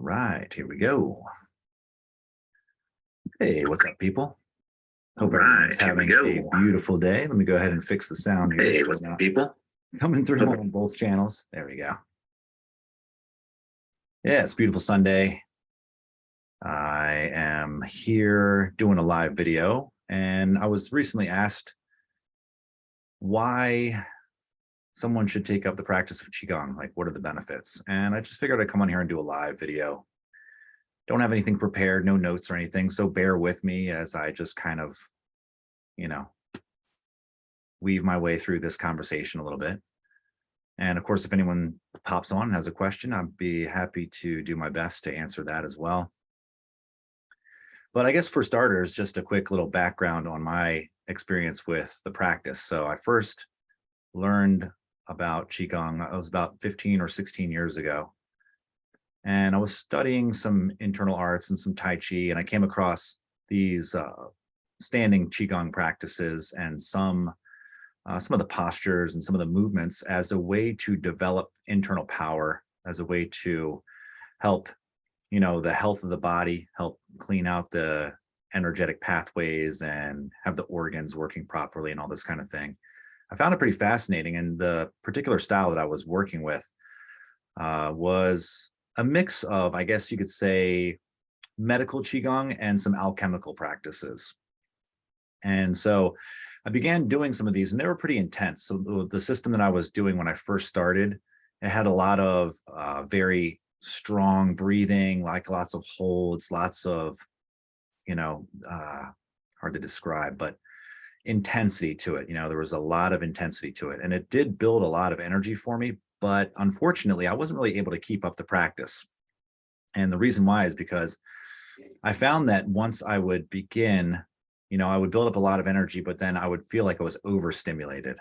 right, here we go. Hey, what's up, people? All Hope everyone's right, here we having go. a beautiful day. Let me go ahead and fix the sound here. Hey, so what's we're up, not people? coming through on both channels. There we go. Yeah, it's a beautiful Sunday. I am here doing a live video, and I was recently asked why someone should take up the practice of Qigong. Like, what are the benefits? And I just figured I'd come on here and do a live video. Don't have anything prepared, no notes or anything, so bear with me as I just kind of, you know, weave my way through this conversation a little bit. And of course, if anyone pops on and has a question, I'd be happy to do my best to answer that as well. But I guess for starters, just a quick little background on my experience with the practice. So I first learned about Qigong, I was about 15 or 16 years ago. And I was studying some internal arts and some Tai Chi, and I came across these standing Qigong practices and some of the postures and some of the movements as a way to develop internal power, as a way to help, the health of the body, help clean out the energetic pathways and have the organs working properly and all this kind of thing. I found it pretty fascinating. And the particular style that I was working with was a mix of, I guess you could say, medical Qigong and some alchemical practices. And so I began doing some of these, and they were pretty intense. So the system that I was doing when I first started, it had a lot of very strong breathing, like lots of holds, lots of, hard to describe, but intensity to it. There was a lot of intensity to it, and it did build a lot of energy for me. But unfortunately, I wasn't really able to keep up the practice. And the reason why is because I found that once I would begin, I would build up a lot of energy, but then I would feel like I was overstimulated.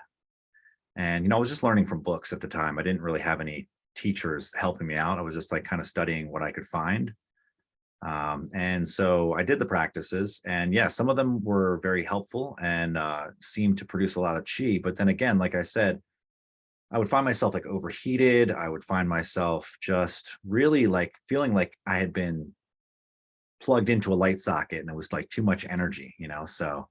And, I was just learning from books at the time. I didn't really have any teachers helping me out. I was just like kind of studying what I could find. And so I did the practices, and yeah, some of them were very helpful and seemed to produce a lot of chi. But then again, like I said, I would find myself like overheated. I would find myself just really like feeling like I had been plugged into a light socket and it was like too much energy, so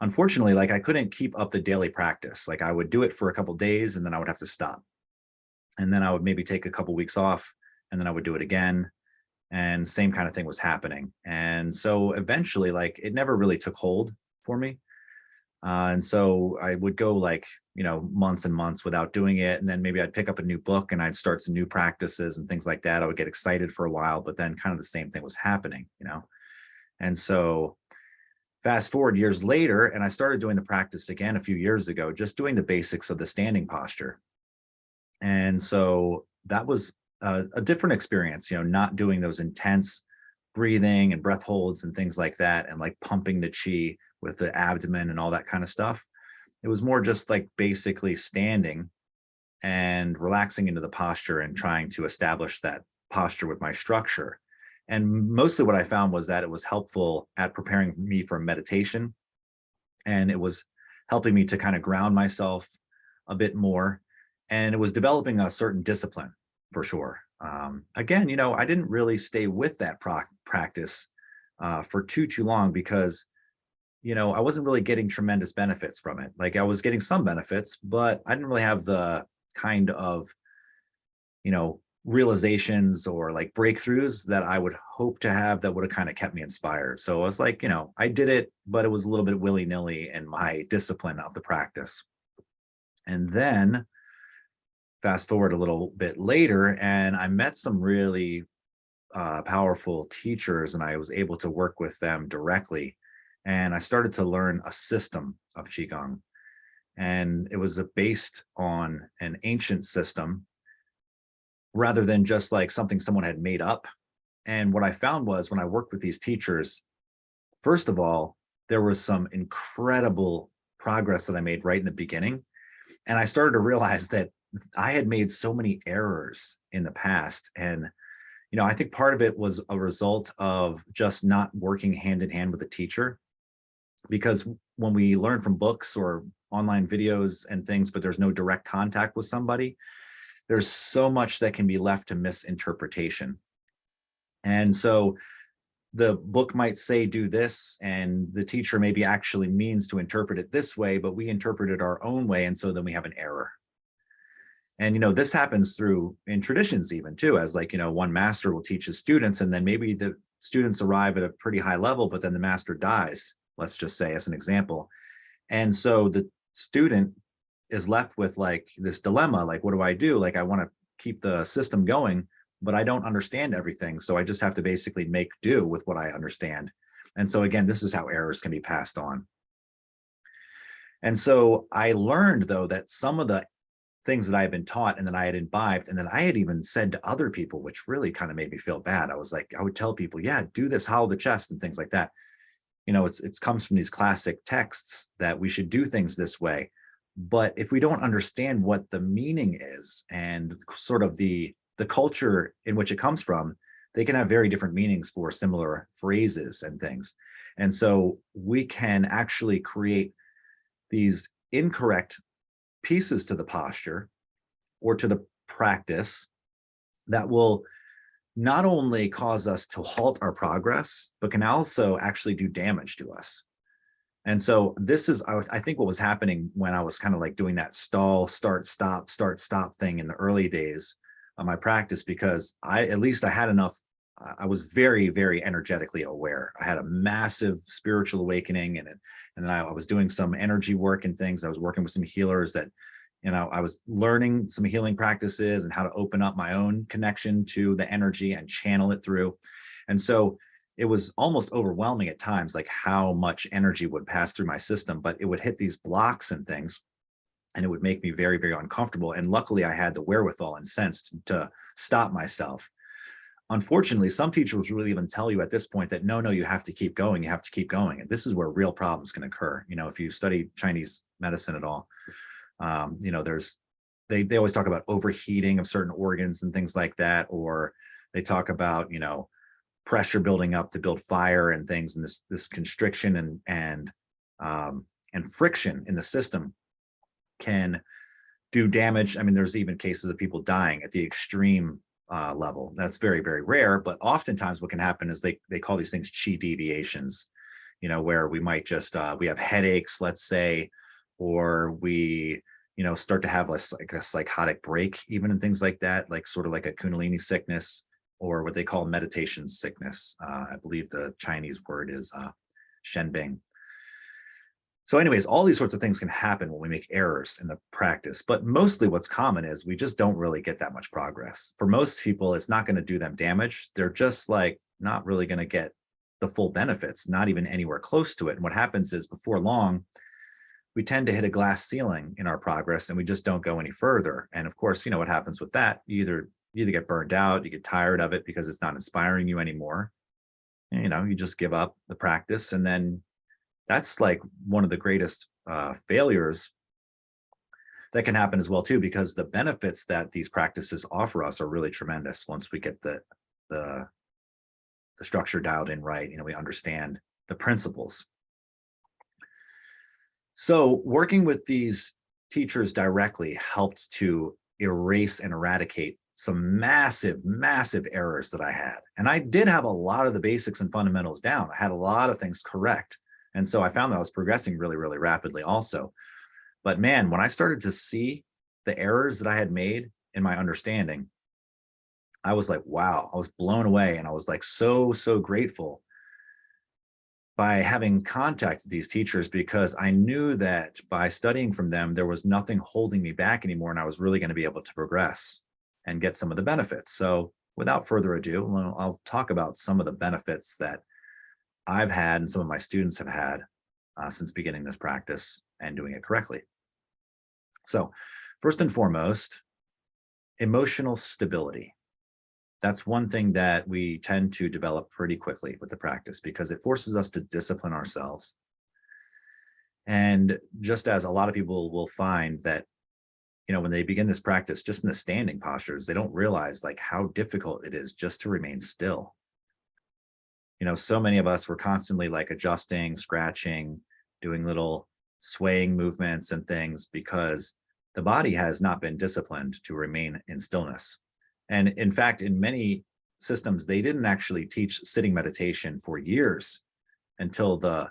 unfortunately, like I couldn't keep up the daily practice. Like I would do it for a couple days and then I would have to stop, and then I would maybe take a couple weeks off and then I would do it again, and same kind of thing was happening. And so eventually, like, it never really took hold for me. And so I would go like, months and months without doing it. And then maybe I'd pick up a new book and I'd start some new practices and things like that. I would get excited for a while, but then kind of the same thing was happening. And so fast forward years later, and I started doing the practice again a few years ago, just doing the basics of the standing posture. And so that was a different experience, not doing those intense breathing and breath holds and things like that, and like pumping the chi with the abdomen and all that kind of stuff. It was more just like basically standing and relaxing into the posture and trying to establish that posture with my structure. And mostly what I found was that it was helpful at preparing me for meditation. And it was helping me to kind of ground myself a bit more. And it was developing a certain discipline for sure. Again, I didn't really stay with that practice for too long because, I wasn't really getting tremendous benefits from it. Like I was getting some benefits, but I didn't really have the kind of, realizations or like breakthroughs that I would hope to have that would have kind of kept me inspired. So I was like, I did it, but it was a little bit willy-nilly in my discipline of the practice. And then fast forward a little bit later, and I met some really powerful teachers, and I was able to work with them directly. And I started to learn a system of Qigong. And it was based on an ancient system rather than just like something someone had made up. And what I found was when I worked with these teachers, first of all, there was some incredible progress that I made right in the beginning. And I started to realize that I had made so many errors in the past. And, I think part of it was a result of just not working hand in hand with a teacher. Because when we learn from books or online videos and things, but there's no direct contact with somebody, there's so much that can be left to misinterpretation. And so the book might say do this, and the teacher maybe actually means to interpret it this way, but we interpret it our own way, and so then we have an error. And this happens through in traditions even too, as like one master will teach his students, and then maybe the students arrive at a pretty high level, but then the master dies, let's just say, as an example. And so the student is left with like this dilemma, like, what do I do? Like, I want to keep the system going, but I don't understand everything, so I just have to basically make do with what I understand. And so again, this is how errors can be passed on. And so I learned, though, that some of the things that I had been taught and that I had imbibed, and then I had even said to other people, which really kind of made me feel bad. I was like, I would tell people, yeah, do this, hollow the chest and things like that. It's comes from these classic texts that we should do things this way. But if we don't understand what the meaning is and sort of the culture in which it comes from, they can have very different meanings for similar phrases and things. And so we can actually create these incorrect pieces to the posture or to the practice that will not only cause us to halt our progress, but can also actually do damage to us. And so this is, I think, what was happening when I was kind of like doing that stall, start, stop thing in the early days of my practice, because I had enough. I was very, very energetically aware. I had a massive spiritual awakening, and then I was doing some energy work and things. I was working with some healers that, I was learning some healing practices and how to open up my own connection to the energy and channel it through. And so it was almost overwhelming at times, like how much energy would pass through my system, but it would hit these blocks and things, and it would make me very, very uncomfortable. And luckily I had the wherewithal and sense to stop myself. Unfortunately, some teachers will even tell you at this point that no, you have to keep going. You have to keep going. And this is where real problems can occur. If you study Chinese medicine at all, they always talk about overheating of certain organs and things like that, or they talk about, pressure building up to build fire and things, and this constriction and friction in the system can do damage. I mean, there's even cases of people dying at the extreme level. That's very, very rare, but oftentimes what can happen is they call these things qi deviations, where we might just we have headaches, let's say, or we start to have like a psychotic break, even, and things like that, like sort of like a kundalini sickness, or what they call meditation sickness. I believe the Chinese word is shenbing. So anyways, all these sorts of things can happen when we make errors in the practice, but mostly what's common is we just don't really get that much progress. For most people, it's not going to do them damage. They're just like not really going to get the full benefits, not even anywhere close to it. And what happens is, before long, we tend to hit a glass ceiling in our progress, and we just don't go any further. And of course, what happens with that? You either get burned out, you get tired of it because it's not inspiring you anymore. And, you just give up the practice. And then that's like one of the greatest failures that can happen as well too, because the benefits that these practices offer us are really tremendous once we get the structure dialed in right. We understand the principles. So working with these teachers directly helped to erase and eradicate some massive, massive errors that I had. And I did have a lot of the basics and fundamentals down. I had a lot of things correct. And so I found that I was progressing really, really rapidly also. But man, when I started to see the errors that I had made in my understanding, I was like, wow, I was blown away. And I was like, so, so grateful by having contacted these teachers, because I knew that by studying from them, there was nothing holding me back anymore. And I was really going to be able to progress and get some of the benefits. So without further ado, I'll talk about some of the benefits that I've had and some of my students have had since beginning this practice and doing it correctly. So first and foremost, emotional stability. That's one thing that we tend to develop pretty quickly with the practice, because it forces us to discipline ourselves. And just as a lot of people will find that, when they begin this practice, just in the standing postures, they don't realize like how difficult it is just to remain still. So many of us were constantly like adjusting, scratching, doing little swaying movements and things, because the body has not been disciplined to remain in stillness. And in fact, in many systems, they didn't actually teach sitting meditation for years until the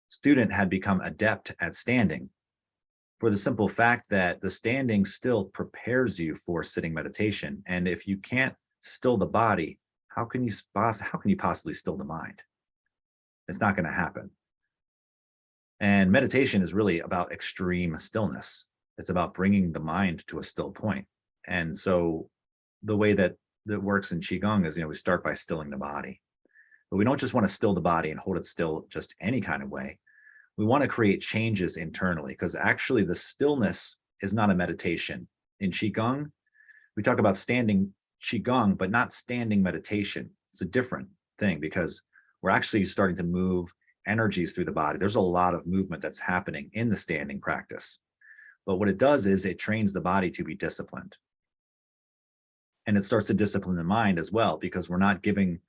student had become adept at standing, for the simple fact that the standing still prepares you for sitting meditation. And if you can't still the body, how can you possibly still the mind? It's not going to happen. And meditation is really about extreme stillness. It's about bringing the mind to a still point. And so the way that works in Qigong is, we start by stilling the body. But we don't just want to still the body and hold it still just any kind of way. We want to create changes internally, because actually the stillness is not a meditation. In Qigong, we talk about standing Qigong, but not standing meditation. It's a different thing, because we're actually starting to move energies through the body. There's a lot of movement that's happening in the standing practice. But what it does is it trains the body to be disciplined. And it starts to discipline the mind as well, because we're not giving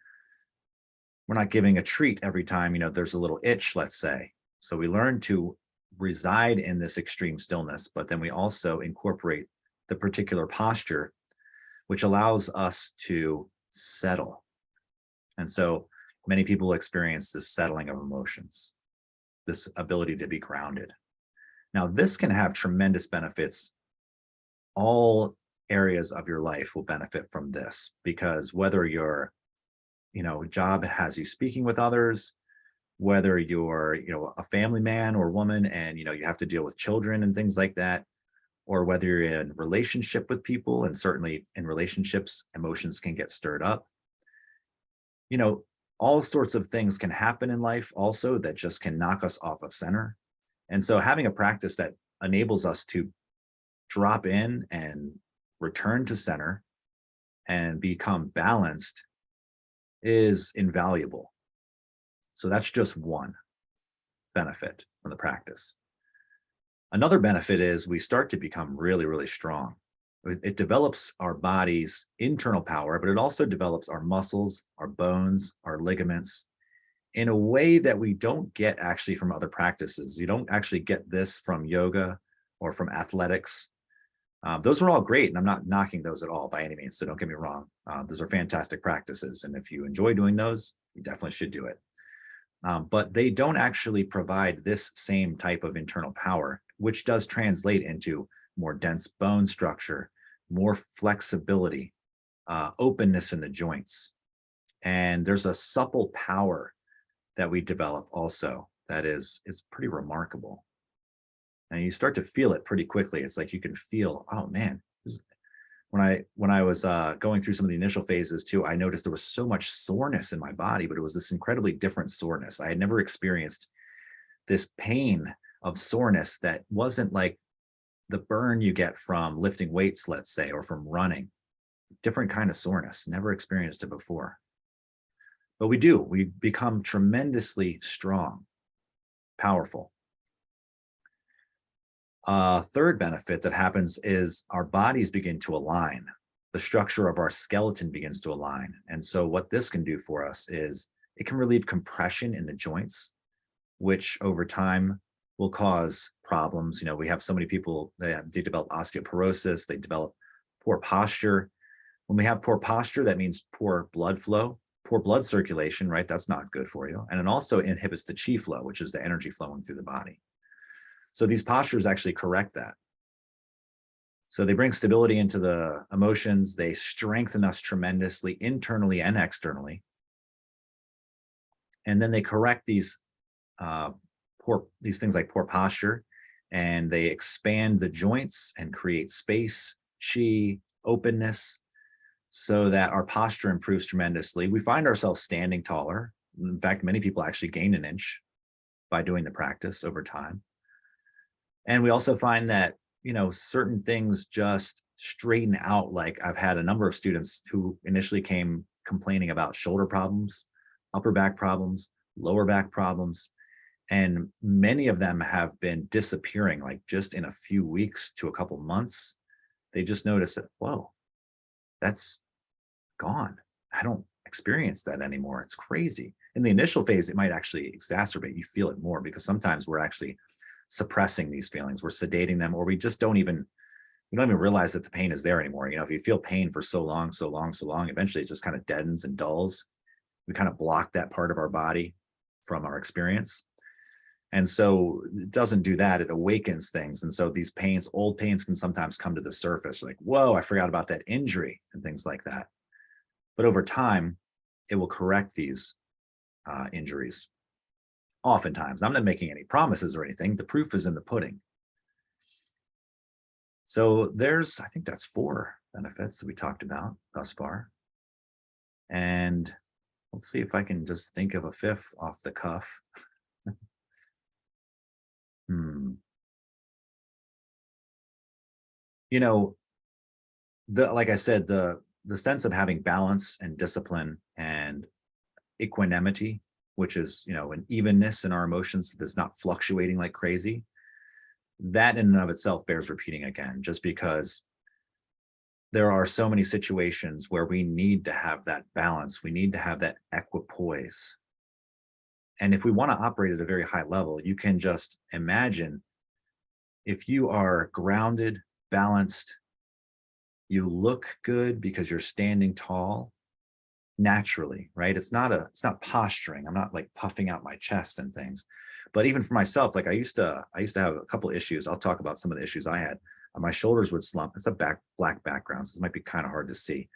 a treat every time, there's a little itch, let's say. So we learn to reside in this extreme stillness, but then we also incorporate the particular posture, which allows us to settle. And so many people experience this settling of emotions, this ability to be grounded. Now, this can have tremendous benefits. All areas of your life will benefit from this, because whether your job has you speaking with others, whether you're a family man or woman and you have to deal with children and things like that, or whether you're in relationship with people, and certainly in relationships emotions can get stirred up, all sorts of things can happen in life also that just can knock us off of center. And so having a practice that enables us to drop in and return to center and become balanced is invaluable. So that's just one benefit from the practice. Another benefit is we start to become really, really strong. It develops our body's internal power, but it also develops our muscles, our bones, our ligaments in a way that we don't get actually from other practices. You don't actually get this from yoga or from athletics. Those are all great, and I'm not knocking those at all by any means, so don't get me wrong. Those are fantastic practices, and if you enjoy doing those, you definitely should do it. But they don't actually provide this same type of internal power, which does translate into more dense bone structure, more flexibility, openness in the joints. And there's a supple power that we develop also that is pretty remarkable. And you start to feel it pretty quickly. It's like you can feel, oh man, when I was going through some of the initial phases too, I noticed there was so much soreness in my body, but it was this incredibly different soreness. I had never experienced this pain of soreness that wasn't like the burn you get from lifting weights, let's say, or from running. Different kind of soreness, never experienced it before. But we become tremendously strong, powerful. Third benefit that happens is our bodies begin to align. The structure of our skeleton begins to align. And so what this can do for us is it can relieve compression in the joints, which over time will cause problems. We have so many people, they develop osteoporosis, they develop poor posture. When we have poor posture, that means poor blood flow, poor blood circulation, right? That's not good for you. And it also inhibits the chi flow, which is the energy flowing through the body. So these postures actually correct that. So they bring stability into the emotions. They strengthen us tremendously internally and externally. And then they correct these things like poor posture, and they expand the joints and create space, chi, openness, so that our posture improves tremendously. We find ourselves standing taller. In fact, many people actually gain an inch by doing the practice over time. And we also find that, certain things just straighten out. Like I've had a number of students who initially came complaining about shoulder problems, upper back problems, lower back problems. And many of them have been disappearing, like just in a few weeks to a couple months. They just notice that, whoa, that's gone. I don't experience that anymore. It's crazy. In the initial phase, it might actually exacerbate. You feel it more because sometimes we're actually suppressing these feelings. We're sedating them, or we we don't even realize that the pain is there anymore. If you feel pain for so long, so long, so long, eventually it just kind of deadens and dulls. We kind of block that part of our body from our experience. And so it doesn't do that. It awakens things. And so these pains, old pains, can sometimes come to the surface, like, whoa, I forgot about that injury and things like that. But over time, it will correct these injuries. Oftentimes, I'm not making any promises or anything. The proof is in the pudding. So I think that's 4 benefits that we talked about thus far. And let's see if I can just think of a 5th off the cuff. Like I said, the sense of having balance and discipline and equanimity, which is, an evenness in our emotions that's not fluctuating like crazy, that in and of itself bears repeating again, just because there are so many situations where we need to have that balance. We need to have that equipoise. And if we want to operate at a very high level, you can just imagine if you are grounded, balanced, you look good because you're standing tall naturally, right? It's not posturing. I'm not like puffing out my chest and things. But even for myself, like I used to have a couple of issues. I'll talk about some of the issues I had. My shoulders would slump. It's a black background, so this might be kind of hard to see.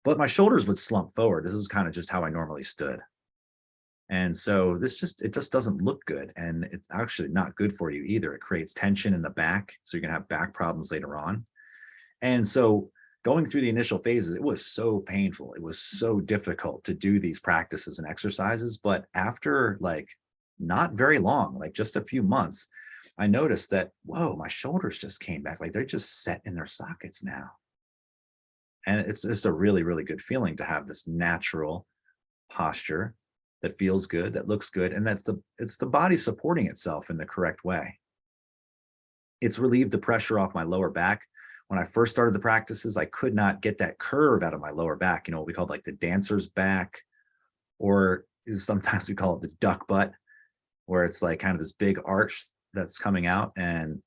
But my shoulders would slump forward. This is kind of just how I normally stood. And so it just doesn't look good. And it's actually not good for you either. It creates tension in the back. So you're gonna have back problems later on. And so going through the initial phases, it was so painful. It was so difficult to do these practices and exercises. But after like not very long, like just a few months, I noticed that, whoa, my shoulders just came back. Like they're just set in their sockets now. And it's just a really, really good feeling to have this natural posture that feels good, that looks good. And it's the body supporting itself in the correct way. It's relieved the pressure off my lower back. When I first started the practices, I could not get that curve out of my lower back, what we call like the dancer's back, or sometimes we call it the duck butt, where it's like kind of this big arch that's coming out. And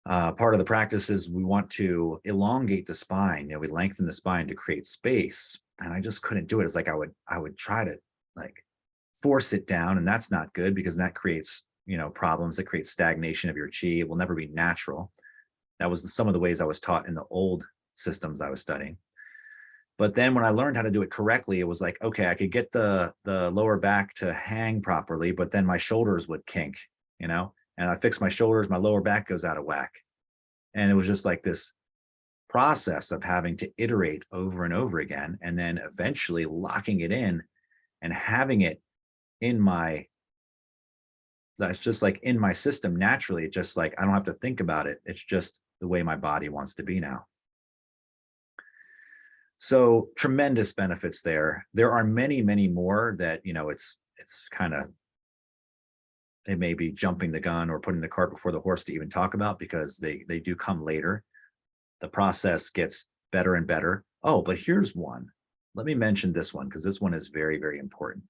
part of the practice is we want to elongate the spine. We lengthen the spine to create space. And I just couldn't do it. It's like I would try to like force it down, and that's not good because that creates, problems that create stagnation of your chi. It will never be natural. That was some of the ways I was taught in the old systems I was studying. But then when I learned how to do it correctly, it was like, okay, I could get the lower back to hang properly, but then my shoulders would kink, and I fix my shoulders, my lower back goes out of whack. And it was just like this process of having to iterate over and over again, and then eventually locking it in and having it that's just like in my system naturally. It's just like I don't have to think about it. It's just the way my body wants to be now. So tremendous benefits there. There are many, many more that, it's kind of, they may be jumping the gun or putting the cart before the horse to even talk about, because they do come later. The process gets better and better. Oh, but here's one. Let me mention this one because this one is very, very important.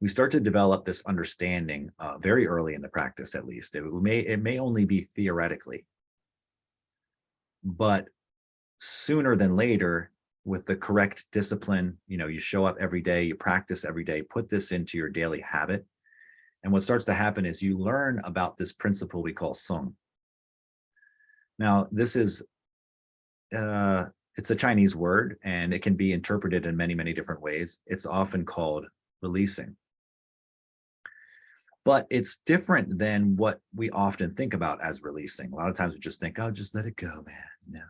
We start to develop this understanding very early in the practice, at least. It may only be theoretically, but sooner than later, with the correct discipline, you show up every day, you practice every day, put this into your daily habit. And what starts to happen is you learn about this principle we call sung. Now, this is, it's a Chinese word, and it can be interpreted in many, many different ways. It's often called releasing. But it's different than what we often think about as releasing. A lot of times we just think, oh, just let it go, man.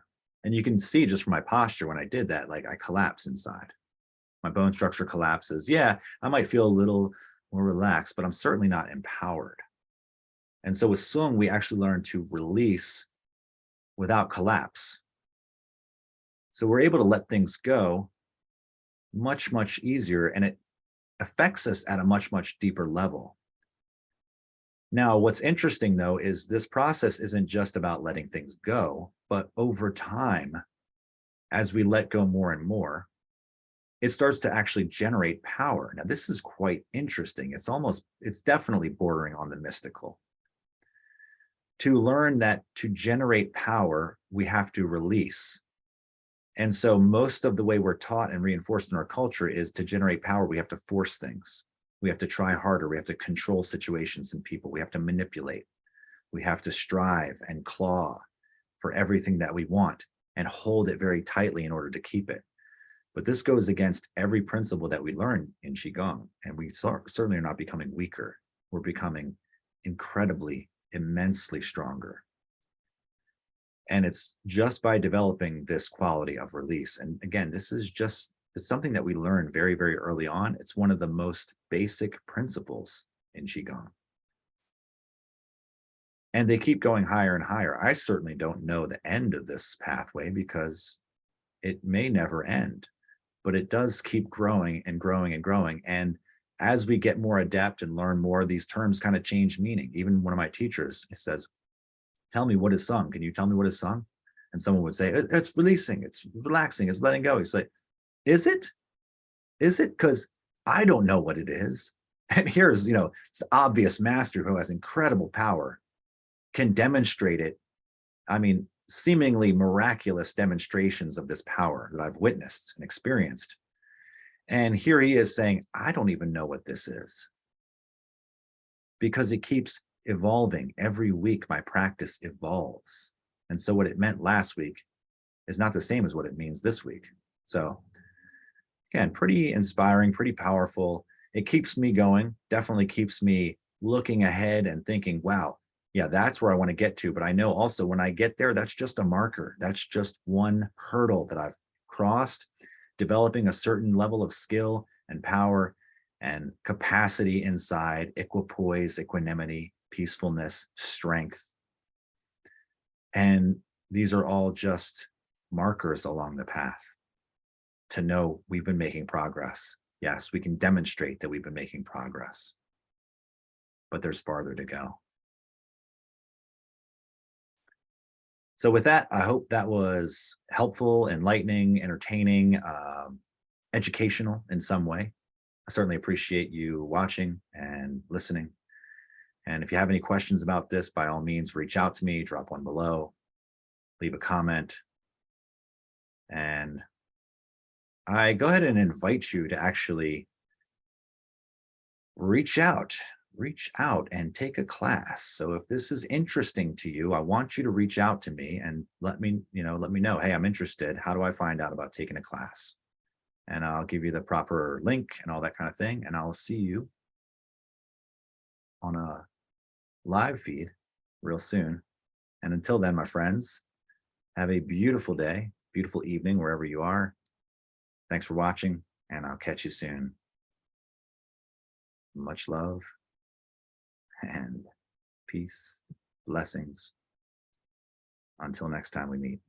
And you can see just from my posture when I did that, like I collapse inside. My bone structure collapses. Yeah, I might feel a little more relaxed, but I'm certainly not empowered. And so with Sung, we actually learn to release without collapse. So we're able to let things go much, much easier, and it affects us at a much, much deeper level. Now, what's interesting, though, is this process isn't just about letting things go, but over time, as we let go more and more, it starts to actually generate power. Now, this is quite interesting. It's definitely bordering on the mystical. to learn that to generate power, we have to release. And so most of the way we're taught and reinforced in our culture is to generate power, we have to force things. We have to try harder. We have to control situations and people. We have to manipulate. We have to strive and claw for everything that we want and hold it very tightly in order to keep it. But this goes against every principle that we learn in Qigong. And we certainly are not becoming weaker. We're becoming incredibly, immensely stronger. And it's just by developing this quality of release. And again, this is just, it's something that we learn very, very early on. It's one of the most basic principles in Qigong. And they keep going higher and higher. I certainly don't know the end of this pathway because it may never end, but it does keep growing and growing and growing. And as we get more adept and learn more, these terms kind of change meaning. Even one of my teachers, he says, tell me what is sung. Can you tell me what is sung? And someone would say, it's releasing, it's relaxing, it's letting go. He's like, is it? Is it? Because I don't know what it is. And here's, this obvious master who has incredible power, can demonstrate it. I mean, seemingly miraculous demonstrations of this power that I've witnessed and experienced. And here he is saying, I don't even know what this is. Because it keeps evolving. Every week, my practice evolves. And so what it meant last week is not the same as what it means this week. So again, pretty inspiring, pretty powerful. It keeps me going, definitely keeps me looking ahead and thinking, wow, yeah, that's where I want to get to. But I know also when I get there, that's just a marker. That's just one hurdle that I've crossed, developing a certain level of skill and power and capacity inside, equipoise, equanimity, peacefulness, strength. And these are all just markers along the path to know we've been making progress. Yes, we can demonstrate that we've been making progress, but there's farther to go. So with that, I hope that was helpful, enlightening, entertaining, educational in some way. I certainly appreciate you watching and listening. And if you have any questions about this, by all means, reach out to me, drop one below, leave a comment. And I go ahead and invite you to actually reach out and take a class. So if this is interesting to you, I want you to reach out to me and let me know, hey, I'm interested. How do I find out about taking a class? And I'll give you the proper link and all that kind of thing. And I'll see you on a live feed real soon. And until then, my friends, have a beautiful day, beautiful evening, wherever you are. Thanks for watching, and I'll catch you soon. Much love and peace, blessings. Until next time we meet.